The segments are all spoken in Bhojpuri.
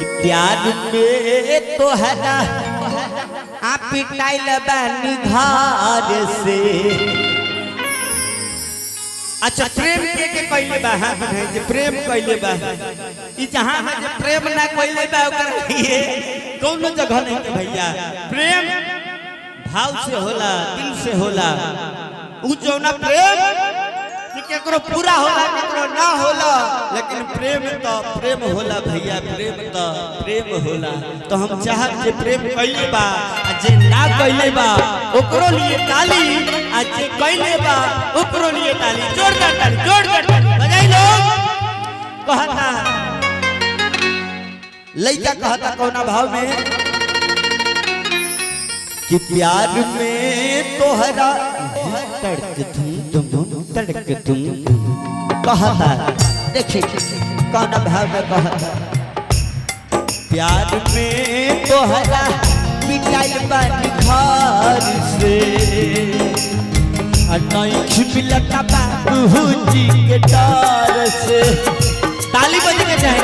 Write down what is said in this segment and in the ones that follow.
प्यार में तो है ना आप पिटाइल बानी घर से। अच्छा प्रेम के कइले बा हां है जे प्रेम कइले बा ई जहां है जे प्रेम ना कइले बा ओकर लिए कौनो जगह नहीं के भैया। प्रेम भाव से होला, दिल से होला। उ जौना प्रेम कि केकरो पूरा होला केकरो ना होला, लेकिन प्रेम तो प्रेम होला भैया, प्रेम होला। तो हम चाहत जे प्रेम कइले बा आ जे ना कइले बा ओकरो लिए ताली, आ जे कइले बा ओकरो लिए ताली, जोरदार ताली बजाई लोग। कहता लइका कहता कौना भाव में कि प्यार में तोहरा तड़क तुम तड़क तुम कहता। देखिए कौन भाव में कहता प्यार में तोहरा पिटाइल बानी घर से नहीं मिलता बाबू जी के डर से। ताली बजने चाहे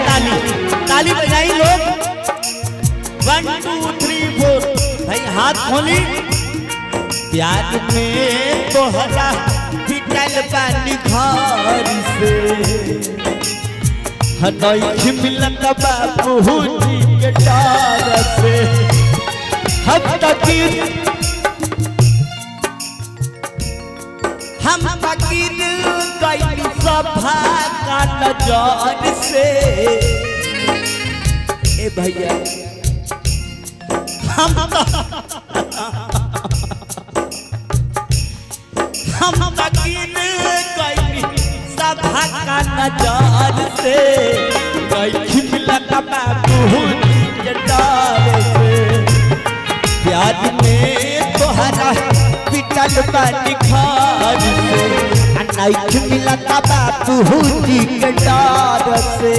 ताली बजाई लोग। 1 2 3 4 भाई हाथ खोली। प्यार में तोहरा पिटाइल बानी घर से नहीं मिलता बाबू जी के डर से। हम तकीर गई सभा का नजर से। ए भैया हम तकीर गई सभा का नजर से नहीं मिलता बाबू के डर से। प्यार में तोहरा पिटल बानी घर से नहीं मिलता बाबू जी के डर से।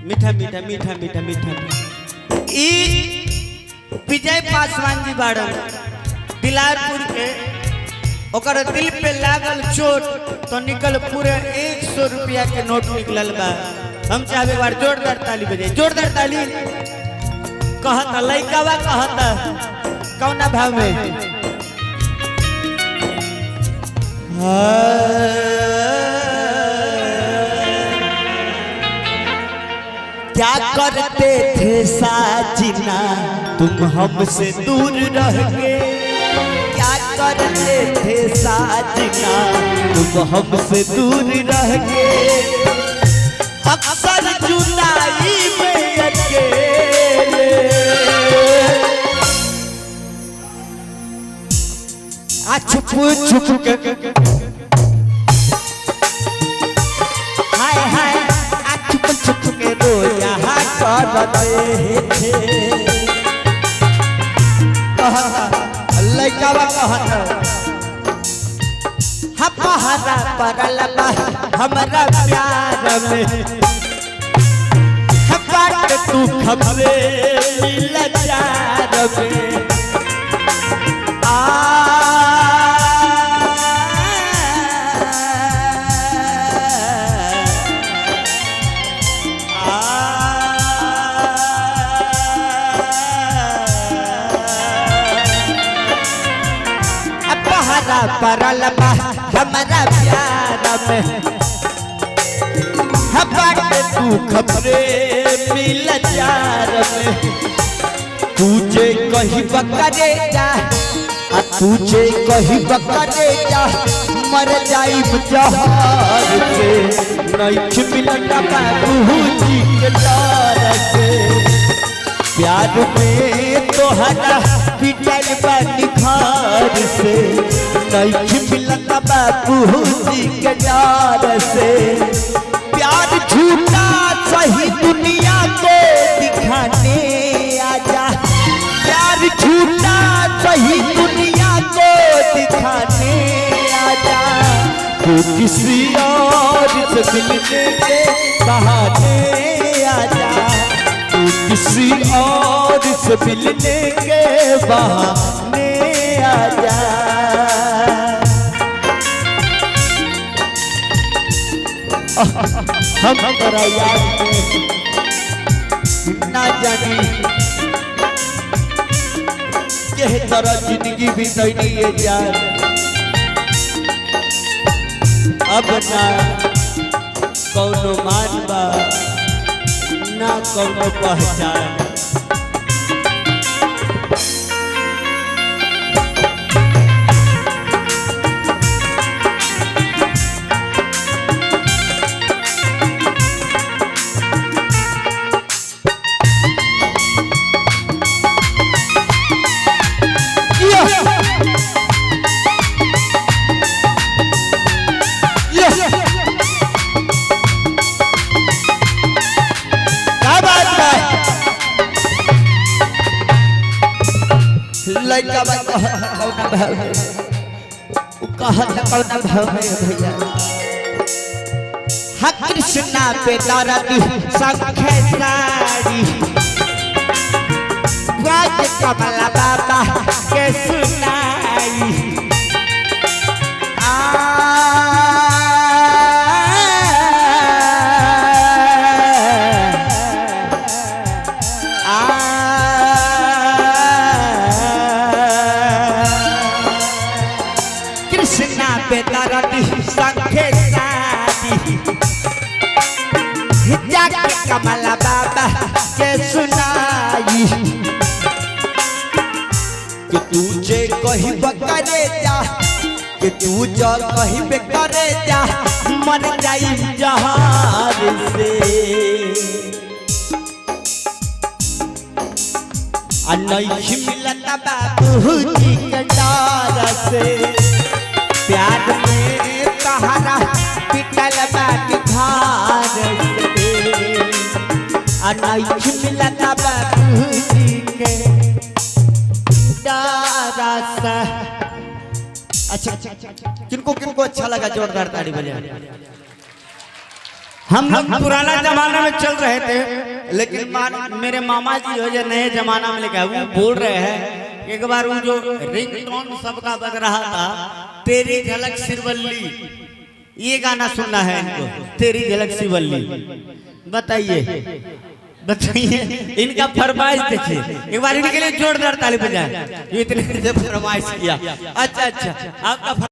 मीठा मीठा मीठा मीठा मीठा ई विजय पासवान जी बाड़न दिलारपुर के। ओकर दिल पे लागल चोट तो निकल पूरे 100 रुपया के नोट निकलल बा। हम चाहे एक बार जोरदार ताली बजाई, जोरदार ताली। कहता लइकावा कहता कौना भाव में क्या करते थे साजना तुम हमसे दूर रह के। क्या करते थे साजना तुम हमसे दूर रह के। अक्सर जुदाई में अकेले छुप छुप के हाय हाय छुप छुप के रोया करते थे। लइकावा कहता हमारा परल बा हमरा प्यार में बात तू खबरे मिल चार में। परल बा हमारा प्यार में बात तू खबरे मिल चार में। तुझे कहीं बकरे जा तुझे कहीं बकरे जा मर जाई जहर से नहीं मिलता बाबू जी के डर से। प्यार में तोहरा पिटल बानी घर से नहीं मिलता बाबू जी के डर से। प्यार झूठा सही दुनिया को दिखाने आजा कहीं दुनिया को दिखाने आजा, तू किसी और से मिलने के बहाने आजा, तू किसी और से मिलने के बहाने आजा। हम तेरा याद ना जानी के तरह जिंदगी बीतनी है यार, अब ना कौनो मान बा ना कौनो पहचान। लड़का भैया कृष्णा पे दरदी संखे सारी राज कमला बाबा के सुनाई। कृष्णा पे दरदी संखे सारी जाके कमला बाबा के सुनाई। कि तुझे कहीं करे जा, कि तू जो कहीं करे जा, मर जाई जहार से। नहीं मिलता बाबू जी के डर से, प्यार मेरे सहारा पिटल बात घर से। नहीं मिलता बाबू जी के डर से। अच्छा किनको किनको अच्छा लगा जोरदार ताड़ी बजाए। हम लोग पुराना जमाना में चल रहे थे, लेकिन मेरे मामा जी हो जो नए जमाना में लेकर वो बोल रहे हैं। एक बार वो जो रिंगटोन सबका बज रहा था, तेरी झलक सिरवल्ली, ये गाना सुनना है इनको, तेरी झलक सिरवल्ली। बताइए बताइए इनका फरमाइश देखिए, एक बार इनके लिए जोरदार ताली बजाएं, ये इतने फरमाइश किया। अच्छा आपका